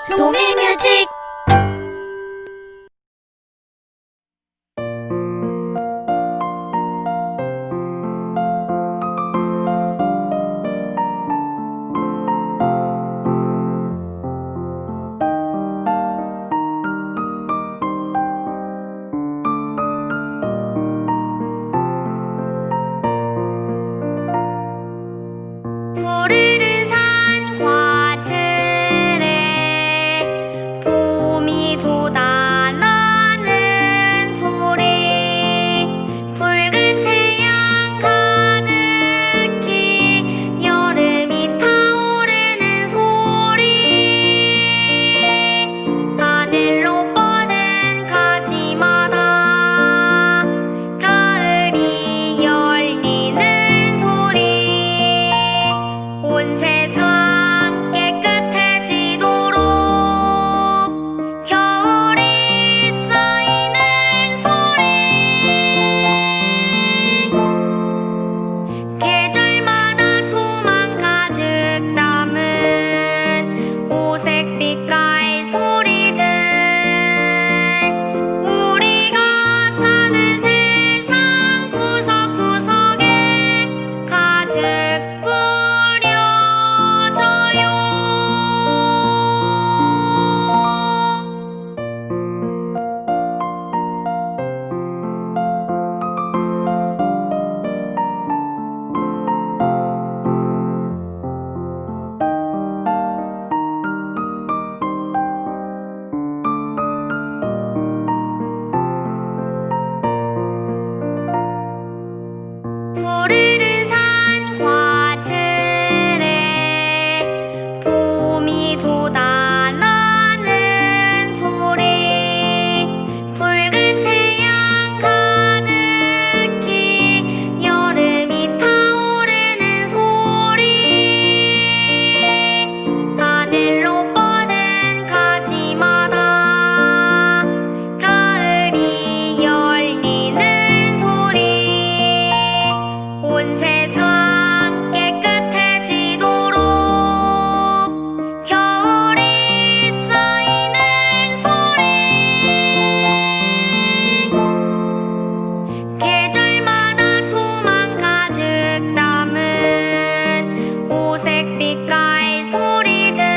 도미뮤직. 푸르른 산과 들에 봄이 돋아나는 소리, 붉은 태양 가득히 여름이 타오르는 소리, 하늘로 뻗은 가지마다 가을이 열리는 소리, 온 세상 깨끗해지도록 겨울이 쌓이는 소리, 계절마다 소망 가득 담은 오색 빛깔 소리들, 우리가 사는 세상 구석구석에 가득 뿌려져요. 푸르른 산과 들에 봄이 돋아나는 소리, 붉은 태양 가득히 여름이 타오르는 소리, 하늘로 뻗은 가지마다 가을이 열리는 소리, 온 세상 깨끗해지도록 겨울이 쌓이는 소리, 계절마다 소망 가득 담은 오색 빛깔 소리들,